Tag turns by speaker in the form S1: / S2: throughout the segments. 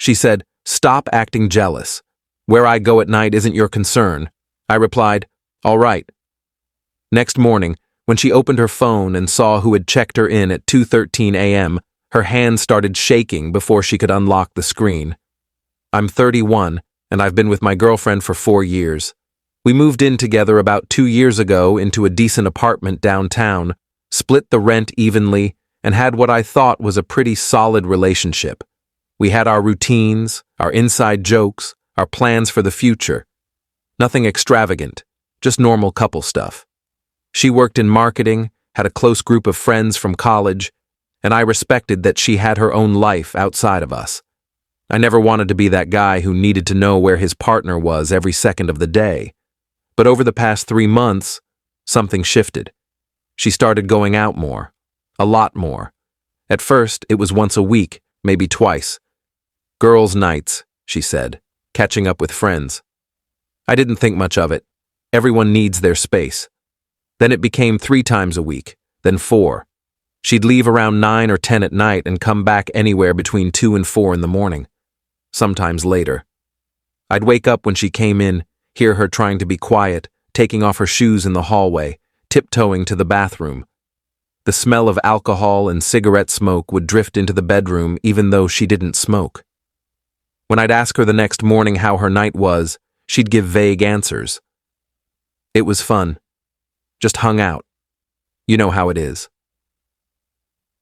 S1: She said, "Stop acting jealous. Where I go at night isn't your concern." I replied, "All right." Next morning, when she opened her phone and saw who had checked her in at 2:13 a.m., her hand started shaking before she could unlock the screen. I'm 31, and I've been with my girlfriend for 4 years. We moved in together about 2 years ago into a decent apartment downtown, split the rent evenly, and had what I thought was a pretty solid relationship. We had our routines, our inside jokes, our plans for the future. Nothing extravagant, just normal couple stuff. She worked in marketing, had a close group of friends from college, and I respected that she had her own life outside of us. I never wanted to be that guy who needed to know where his partner was every second of the day. But over the past 3 months, something shifted. She started going out more, a lot more. At first, it was once a week, maybe twice. Girls' nights, she said, catching up with friends. I didn't think much of it. Everyone needs their space. Then it became 3 times a week, then 4. She'd leave around 9 or 10 at night and come back anywhere between 2 and 4 in the morning, sometimes later. I'd wake up when she came in, hear her trying to be quiet, taking off her shoes in the hallway, tiptoeing to the bathroom. The smell of alcohol and cigarette smoke would drift into the bedroom even though she didn't smoke. When I'd ask her the next morning how her night was, she'd give vague answers. It was fun. Just hung out. You know how it is.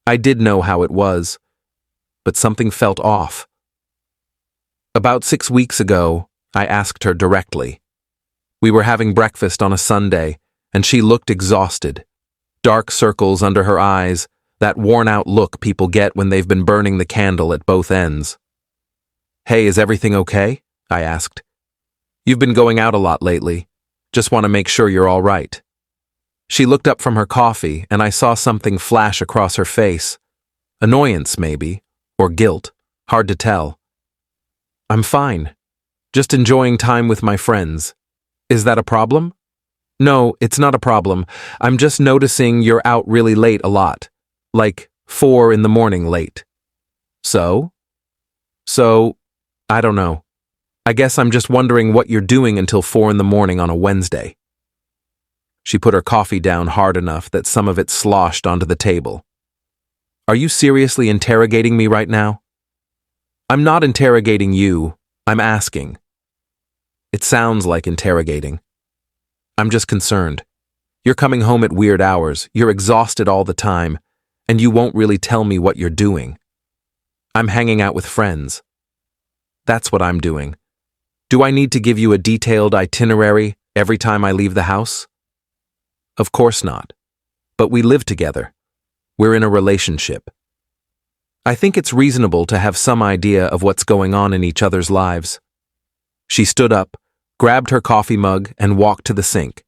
S1: I did know how it was, but something felt off. About 6 weeks ago, I asked her directly. We were having breakfast on a Sunday, and she looked exhausted. Dark circles under her eyes, that worn-out look people get when they've been burning the candle at both ends. "Hey, is everything okay?" I asked. "You've been going out a lot lately. Just want to make sure you're all right." She looked up from her coffee, and I saw something flash across her face. Annoyance, maybe, or guilt, hard to tell. "I'm fine. Just enjoying time with my friends. Is that a problem?" "No, it's not a problem. I'm just noticing you're out really late a lot. Like 4 in the morning late." So, I don't know. I guess I'm just wondering what you're doing until 4 in the morning on a Wednesday. She put her coffee down hard enough that some of it sloshed onto the table. "Are you seriously interrogating me right now?" "I'm not interrogating you. I'm asking." "It sounds like interrogating." "I'm just concerned. You're coming home at weird hours, you're exhausted all the time, and you won't really tell me what you're doing." "I'm hanging out with friends." "That's what I'm doing. Do I need to give you a detailed itinerary every time I leave the house?" "Of course not. But we live together. We're in a relationship. I think it's reasonable to have some idea of what's going on in each other's lives." She stood up, grabbed her coffee mug, and walked to the sink.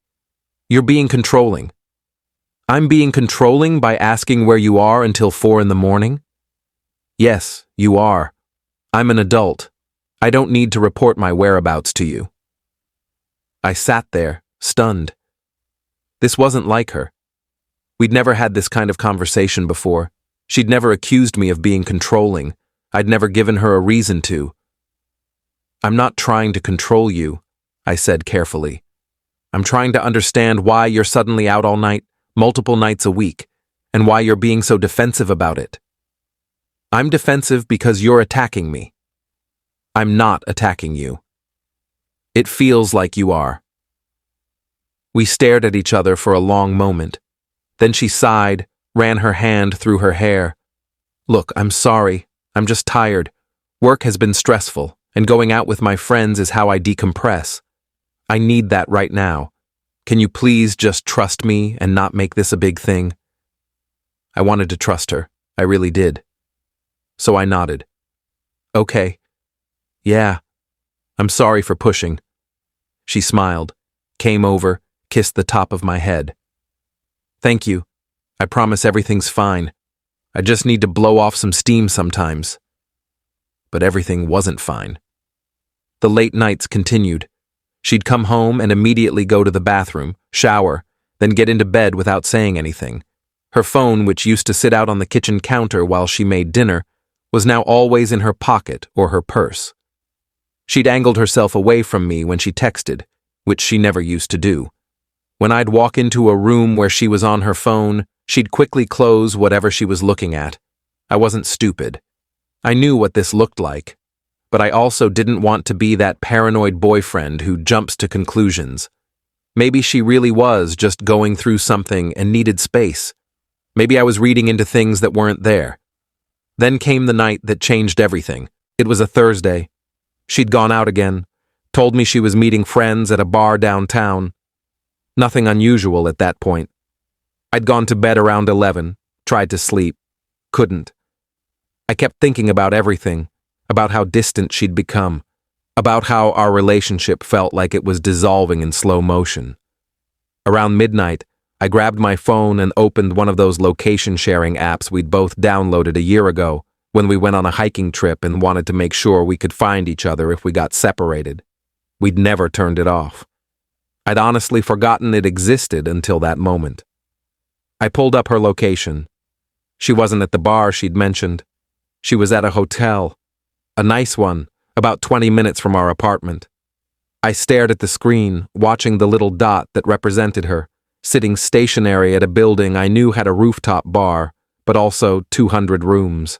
S1: "You're being controlling." "I'm being controlling by asking where you are until 4 in the morning?" "Yes, you are. I'm an adult. I don't need to report my whereabouts to you." I sat there, stunned. This wasn't like her. We'd never had this kind of conversation before. She'd never accused me of being controlling. I'd never given her a reason to. "I'm not trying to control you," I said carefully. "I'm trying to understand why you're suddenly out all night, multiple nights a week, and why you're being so defensive about it." "I'm defensive because you're attacking me." "I'm not attacking you." "It feels like you are." We stared at each other for a long moment. Then she sighed, ran her hand through her hair. "Look, I'm sorry. I'm just tired. Work has been stressful, and going out with my friends is how I decompress. I need that right now. Can you please just trust me and not make this a big thing?" I wanted to trust her. I really did. So I nodded. "Okay. Yeah. I'm sorry for pushing." She smiled, came over, kissed the top of my head. "Thank you. I promise everything's fine. I just need to blow off some steam sometimes." But everything wasn't fine. The late nights continued. She'd come home and immediately go to the bathroom, shower, then get into bed without saying anything. Her phone, which used to sit out on the kitchen counter while she made dinner, was now always in her pocket or her purse. She'd angled herself away from me when she texted, which she never used to do. When I'd walk into a room where she was on her phone, she'd quickly close whatever she was looking at. I wasn't stupid. I knew what this looked like, but I also didn't want to be that paranoid boyfriend who jumps to conclusions. Maybe she really was just going through something and needed space. Maybe I was reading into things that weren't there. Then came the night that changed everything. It was a Thursday. She'd gone out again, told me she was meeting friends at a bar downtown. Nothing unusual at that point. I'd gone to bed around 11, tried to sleep, couldn't. I kept thinking about everything, about how distant she'd become, about how our relationship felt like it was dissolving in slow motion. Around midnight, I grabbed my phone and opened one of those location-sharing apps we'd both downloaded a year ago when we went on a hiking trip and wanted to make sure we could find each other if we got separated. We'd never turned it off. I'd honestly forgotten it existed until that moment. I pulled up her location. She wasn't at the bar she'd mentioned. She was at a hotel, a nice one, about 20 minutes from our apartment. I stared at the screen, watching the little dot that represented her, sitting stationary at a building I knew had a rooftop bar, but also 200 rooms.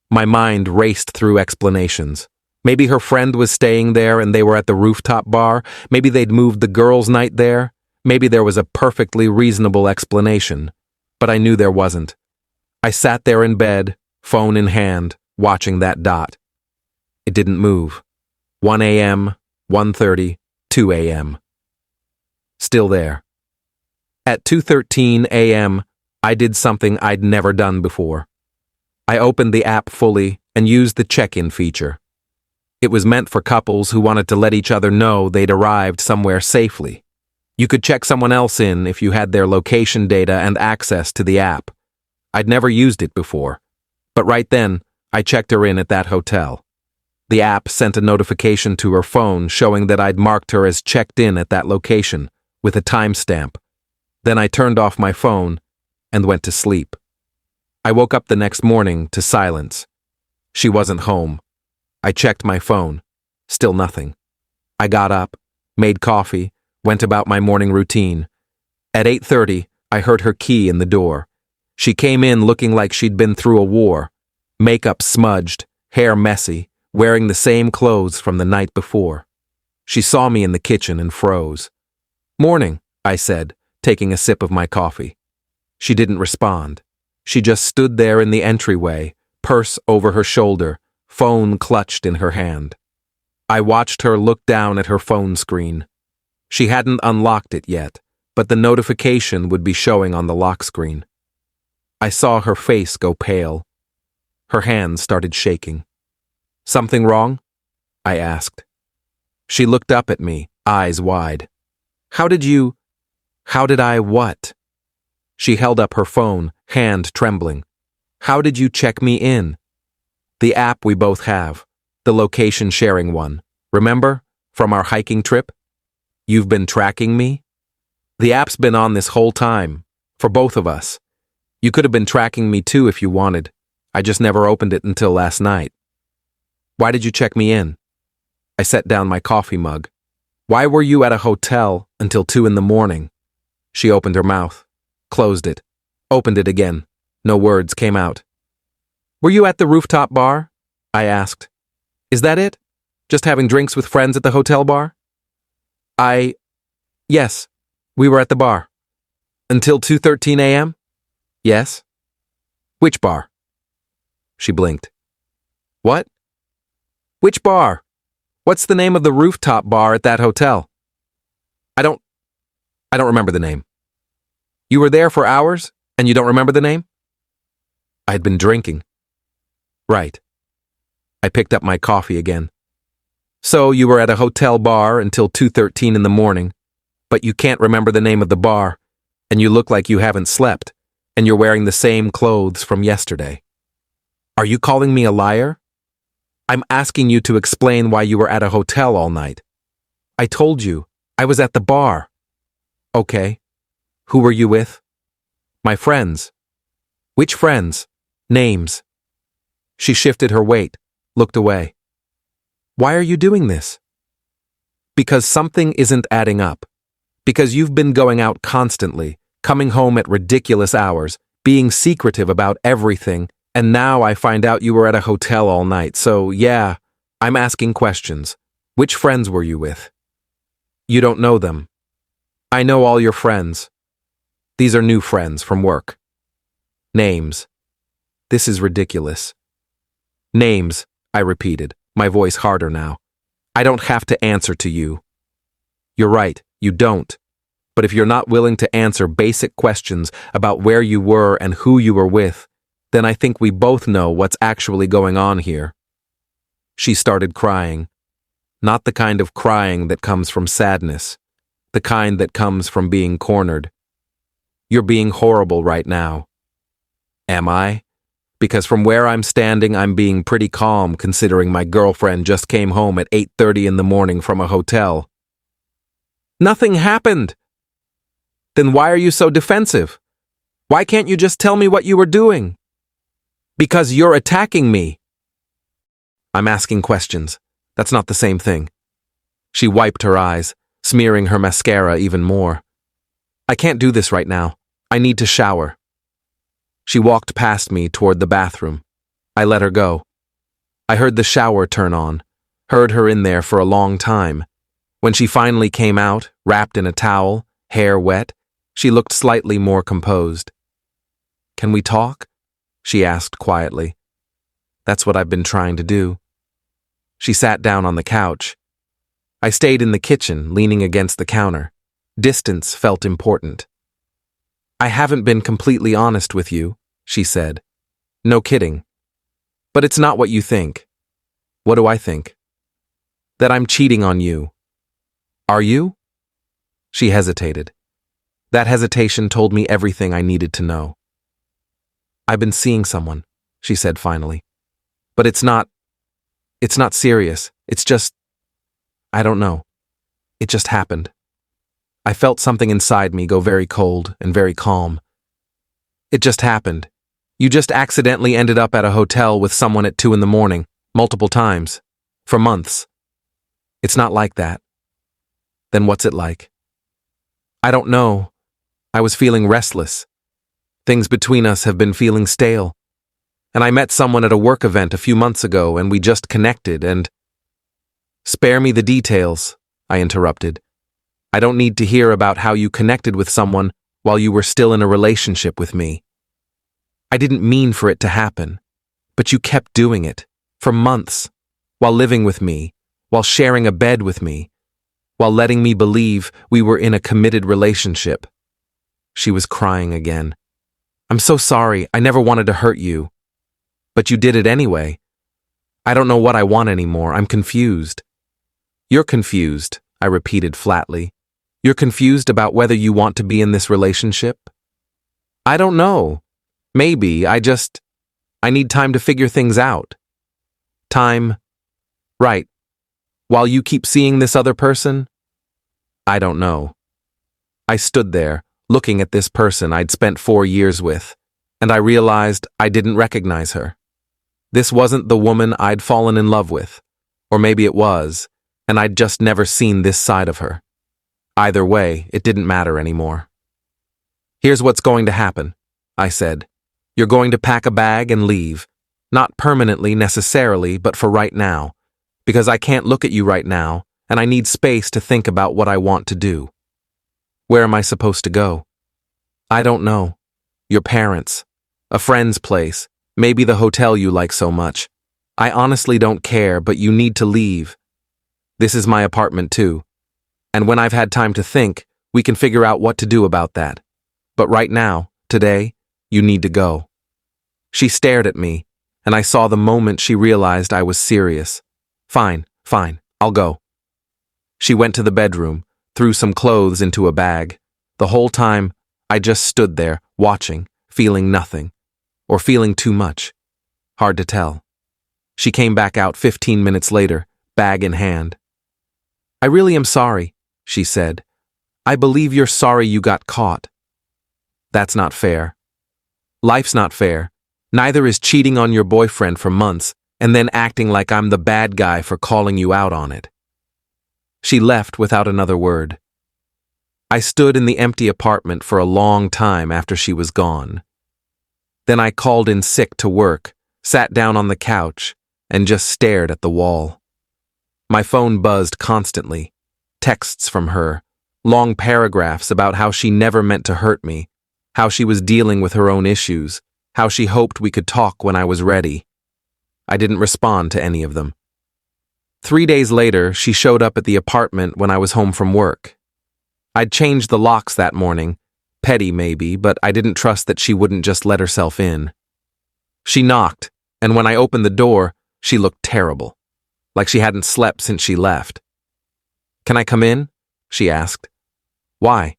S1: My mind raced through explanations. Maybe her friend was staying there and they were at the rooftop bar. Maybe they'd moved the girls' night there. Maybe there was a perfectly reasonable explanation. But I knew there wasn't. I sat there in bed, phone in hand, watching that dot. It didn't move. 1 a.m., 1:30, 2 a.m. Still there. At 2:13 a.m., I did something I'd never done before. I opened the app fully and used the check-in feature. It was meant for couples who wanted to let each other know they'd arrived somewhere safely. You could check someone else in if you had their location data and access to the app. I'd never used it before, but right then, I checked her in at that hotel. The app sent a notification to her phone showing that I'd marked her as checked in at that location, with a timestamp. Then I turned off my phone and went to sleep. I woke up the next morning to silence. She wasn't home. I checked my phone. Still nothing. I got up, made coffee, went about my morning routine. At 8:30, I heard her key in the door. She came in looking like she'd been through a war. Makeup smudged, hair messy, wearing the same clothes from the night before. She saw me in the kitchen and froze. "Morning," I said, taking a sip of my coffee. She didn't respond. She just stood there in the entryway, purse over her shoulder, phone clutched in her hand. I watched her look down at her phone screen. She hadn't unlocked it yet, but the notification would be showing on the lock screen. I saw her face go pale. Her hands started shaking. "Something wrong?" I asked. She looked up at me, eyes wide. How did I what?" She held up her phone, hand trembling. "How did you check me in?" "The app we both have, the location sharing one. Remember? From our hiking trip? You've been tracking me?" "The app's been on this whole time, for both of us. You could have been tracking me too if you wanted. I just never opened it until last night." "Why did you check me in?" I set down my coffee mug. "Why were you at a hotel until 2 in the morning?" She opened her mouth, closed it, opened it again. No words came out. "Were you at the rooftop bar?" I asked. "Is that it? Just having drinks with friends at the hotel bar?" Yes, we were at the bar. Until 2:13 a.m.? Yes. Which bar?" She blinked. "What? Which bar? What's the name of the rooftop bar at that hotel?" I don't remember the name." "You were there for hours, and you don't remember the name?" I had been drinking. "Right." I picked up my coffee again. "So you were at a hotel bar until 2:13 in the morning, but you can't remember the name of the bar, and you look like you haven't slept, and you're wearing the same clothes from yesterday. Are you calling me a liar? I'm asking you to explain why you were at a hotel all night. I told you, I was at the bar." "Okay. Who were you with?" "My friends." "Which friends? Names." She shifted her weight, looked away. Why are you doing this? Because something isn't adding up. Because you've been going out constantly, coming home at ridiculous hours, being secretive about everything, and now I find out you were at a hotel all night, so yeah, I'm asking questions. Which friends were you with? You don't know them. I know all your friends. These are new friends from work. Names. This is ridiculous. Names, I repeated, my voice harder now. I don't have to answer to you. You're right, you don't. But if you're not willing to answer basic questions about where you were and who you were with, then I think we both know what's actually going on here. She started crying. Not the kind of crying that comes from sadness. The kind that comes from being cornered. You're being horrible right now. Am I? Because from where I'm standing, I'm being pretty calm considering my girlfriend just came home at 8:30 in the morning from a hotel. Nothing happened. Then why are you so defensive? Why can't you just tell me what you were doing? Because you're attacking me. I'm asking questions. That's not the same thing. She wiped her eyes, smearing her mascara even more. I can't do this right now. I need to shower. She walked past me toward the bathroom. I let her go. I heard the shower turn on, heard her in there for a long time. When she finally came out, wrapped in a towel, hair wet, she looked slightly more composed. Can we talk? She asked quietly. That's what I've been trying to do. She sat down on the couch. I stayed in the kitchen, leaning against the counter. Distance felt important. I haven't been completely honest with you, she said. No kidding. But it's not what you think. What do I think? That I'm cheating on you. Are you? She hesitated. That hesitation told me everything I needed to know. I've been seeing someone, she said finally. But it's not serious. It's just, I don't know. It just happened. I felt something inside me go very cold and very calm. It just happened. You just accidentally ended up at a hotel with someone at 2 in the morning, multiple times, for months. It's not like that. Then what's it like? I don't know. I was feeling restless. Things between us have been feeling stale. And I met someone at a work event a few months ago and we just connected and… Spare me the details, I interrupted. I don't need to hear about how you connected with someone while you were still in a relationship with me. I didn't mean for it to happen, but you kept doing it, for months, while living with me, while sharing a bed with me, while letting me believe we were in a committed relationship. She was crying again. I'm so sorry, I never wanted to hurt you. But you did it anyway. I don't know what I want anymore, I'm confused. You're confused, I repeated flatly. You're confused about whether you want to be in this relationship? I don't know. Maybe, I need time to figure things out. Time. Right. While you keep seeing this other person? I don't know. I stood there, looking at this person I'd spent 4 years with, and I realized I didn't recognize her. This wasn't the woman I'd fallen in love with, or maybe it was, and I'd just never seen this side of her. Either way, it didn't matter anymore. Here's what's going to happen, I said. You're going to pack a bag and leave. Not permanently necessarily, but for right now. Because I can't look at you right now, and I need space to think about what I want to do. Where am I supposed to go? I don't know. Your parents. A friend's place. Maybe the hotel you like so much. I honestly don't care, but you need to leave. This is my apartment too. And when I've had time to think, we can figure out what to do about that. But right now, today, you need to go. She stared at me, and I saw the moment she realized I was serious. Fine, I'll go. She went to the bedroom, threw some clothes into a bag. The whole time, I just stood there, watching, feeling nothing. Or feeling too much. Hard to tell. She came back out 15 minutes later, bag in hand. I really am sorry, she said. I believe you're sorry you got caught. That's not fair. Life's not fair. Neither is cheating on your boyfriend for months and then acting like I'm the bad guy for calling you out on it." She left without another word. I stood in the empty apartment for a long time after she was gone. Then I called in sick to work, sat down on the couch, and just stared at the wall. My phone buzzed constantly. Texts from her, long paragraphs about how she never meant to hurt me, how she was dealing with her own issues, how she hoped we could talk when I was ready. I didn't respond to any of them. 3 days later, she showed up at the apartment when I was home from work. I'd changed the locks that morning, petty maybe, but I didn't trust that she wouldn't just let herself in. She knocked, and when I opened the door, she looked terrible, like she hadn't slept since she left. "Can I come in?" she asked. "Why?"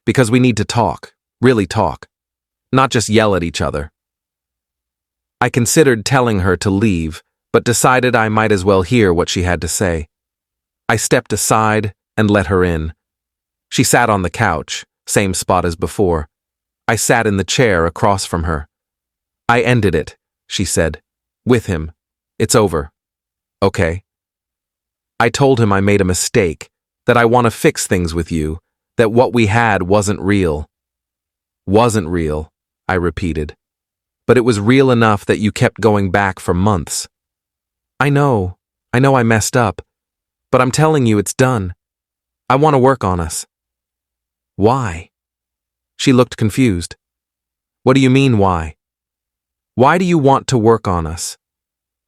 S1: "Because we need to talk, really talk, not just yell at each other." I considered telling her to leave, but decided I might as well hear what she had to say. I stepped aside and let her in. She sat on the couch, same spot as before. I sat in the chair across from her. "I ended it," she said. "With him. It's over." "Okay." I told him I made a mistake, that I want to fix things with you, that what we had wasn't real. "Wasn't real," I repeated. "But it was real enough that you kept going back for months." I know I messed up, but I'm telling you it's done. I want to work on us." "Why?" She looked confused. "What do you mean, why? Why do you want to work on us?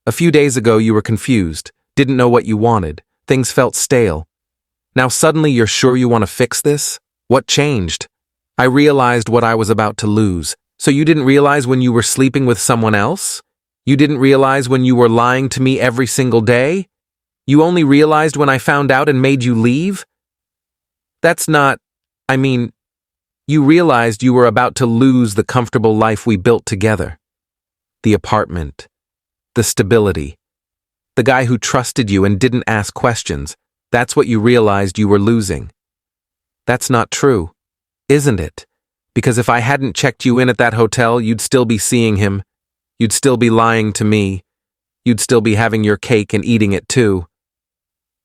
S1: A few days ago you were confused, didn't know what you wanted, things felt stale. Now suddenly you're sure you want to fix this? What changed?" I realized what I was about to lose. "So you didn't realize when you were sleeping with someone else? You didn't realize when you were lying to me every single day? You only realized when I found out and made you leave? That's not, you realized you were about to lose the comfortable life we built together. The apartment. The stability. The guy who trusted you and didn't ask questions. That's what you realized you were losing. That's not true, isn't it? Because if I hadn't checked you in at that hotel, you'd still be seeing him. You'd still be lying to me. You'd still be having your cake and eating it too."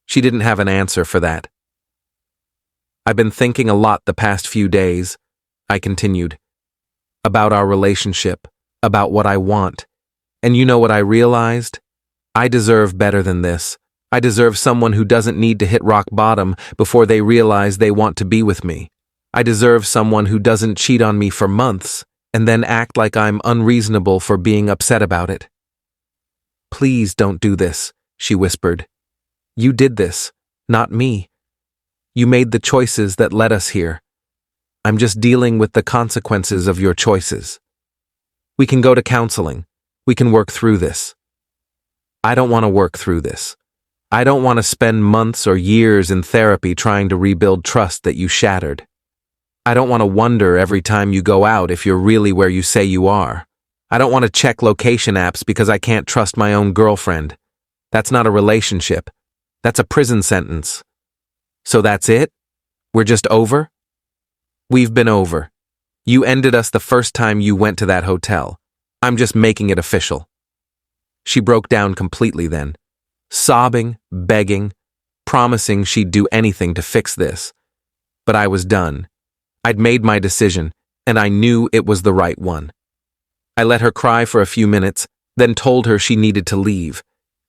S1: She didn't have an answer for that. "I've been thinking a lot the past few days," I continued, "about our relationship, about what I want. And you know what I realized? I deserve better than this. I deserve someone who doesn't need to hit rock bottom before they realize they want to be with me. I deserve someone who doesn't cheat on me for months and then act like I'm unreasonable for being upset about it." "Please don't do this," she whispered. "You did this, not me. You made the choices that led us here. I'm just dealing with the consequences of your choices. We can go to counseling. We can work through this." "I don't want to work through this. I don't want to spend months or years in therapy trying to rebuild trust that you shattered. I don't want to wonder every time you go out if you're really where you say you are. I don't want to check location apps because I can't trust my own girlfriend. That's not a relationship. That's a prison sentence. So that's it? We're just over?" "We've been over. You ended us the first time you went to that hotel. I'm just making it official." She broke down completely then, sobbing, begging, promising she'd do anything to fix this. But I was done. I'd made my decision, and I knew it was the right one. I let her cry for a few minutes, then told her she needed to leave.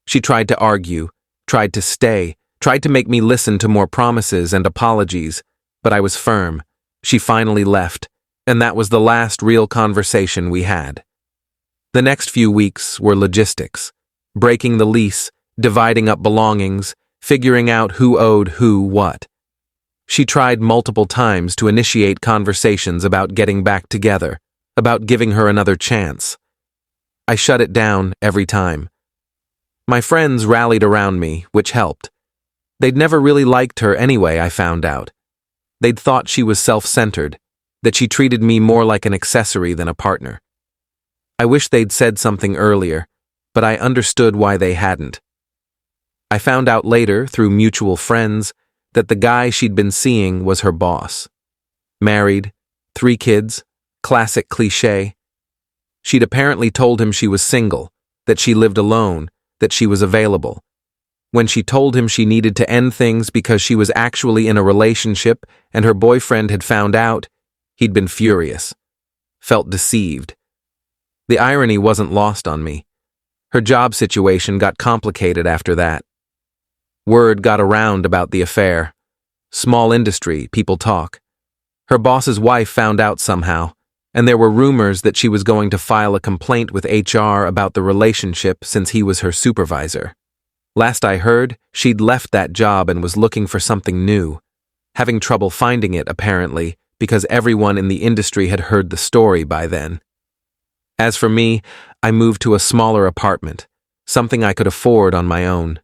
S1: She tried to argue, tried to stay, tried to make me listen to more promises and apologies, but I was firm. She finally left, and that was the last real conversation we had. The next few weeks were logistics, breaking the lease, dividing up belongings, figuring out who owed who what. She tried multiple times to initiate conversations about getting back together, about giving her another chance. I shut it down every time. My friends rallied around me, which helped. They'd never really liked her anyway, I found out. They'd thought she was self-centered, that she treated me more like an accessory than a partner. I wish they'd said something earlier, but I understood why they hadn't. I found out later, through mutual friends, that the guy she'd been seeing was her boss. Married, 3 kids, classic cliché. She'd apparently told him she was single, that she lived alone, that she was available. When she told him she needed to end things because she was actually in a relationship and her boyfriend had found out, he'd been furious. Felt deceived. The irony wasn't lost on me. Her job situation got complicated after that. Word got around about the affair. Small industry, people talk. Her boss's wife found out somehow, and there were rumors that she was going to file a complaint with HR about the relationship since he was her supervisor. Last I heard, she'd left that job and was looking for something new, having trouble finding it, apparently, because everyone in the industry had heard the story by then. As for me, I moved to a smaller apartment, something I could afford on my own.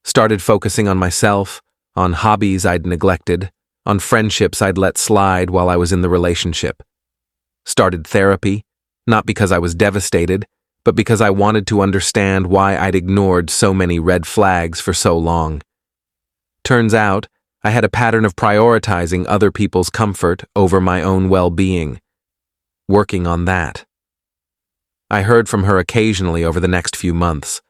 S1: Started focusing on myself, on hobbies I'd neglected, on friendships I'd let slide while I was in the relationship. Started therapy, not because I was devastated, but because I wanted to understand why I'd ignored so many red flags for so long. Turns out, I had a pattern of prioritizing other people's comfort over my own well-being. Working on that. I heard from her occasionally over the next few months.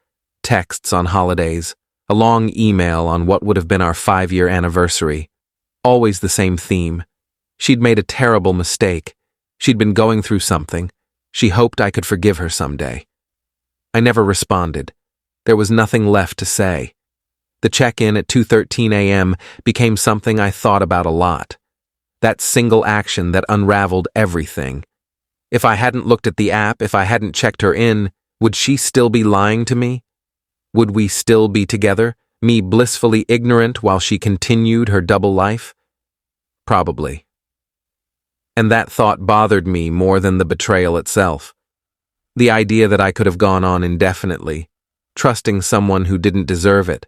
S1: Texts on holidays, a long email on what would have been our 5-year anniversary. Always the same theme. She'd made a terrible mistake. She'd been going through something. She hoped I could forgive her someday. I never responded. There was nothing left to say. The check-in at 2:13 a.m. became something I thought about a lot. That single action that unraveled everything. If I hadn't looked at the app, if I hadn't checked her in, would she still be lying to me? Would we still be together, me blissfully ignorant while she continued her double life? Probably. And that thought bothered me more than the betrayal itself. The idea that I could have gone on indefinitely, trusting someone who didn't deserve it,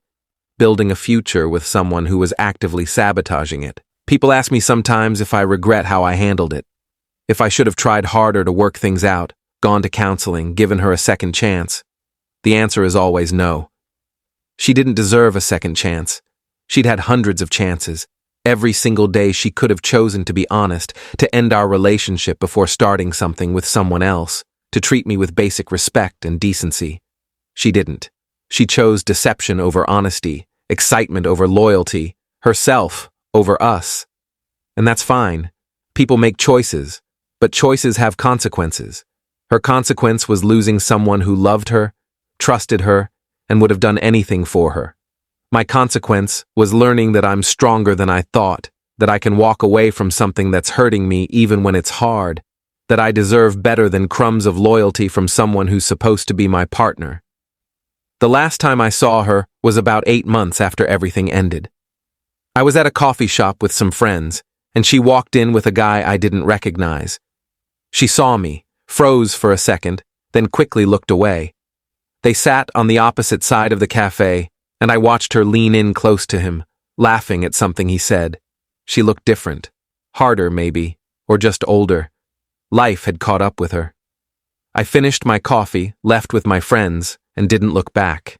S1: building a future with someone who was actively sabotaging it. People ask me sometimes if I regret how I handled it, if I should have tried harder to work things out, gone to counseling, given her a second chance. The answer is always no. She didn't deserve a second chance. She'd had hundreds of chances. Every single day she could have chosen to be honest, to end our relationship before starting something with someone else, to treat me with basic respect and decency. She didn't. She chose deception over honesty, excitement over loyalty, herself over us. And that's fine. People make choices, but choices have consequences. Her consequence was losing someone who loved her, trusted her, and would have done anything for her. My consequence was learning that I'm stronger than I thought, that I can walk away from something that's hurting me even when it's hard, that I deserve better than crumbs of loyalty from someone who's supposed to be my partner. The last time I saw her was about 8 months after everything ended. I was at a coffee shop with some friends, and she walked in with a guy I didn't recognize. She saw me, froze for a second, then quickly looked away. They sat on the opposite side of the cafe, and I watched her lean in close to him, laughing at something he said. She looked different, harder maybe, or just older. Life had caught up with her. I finished my coffee, left with my friends, and didn't look back.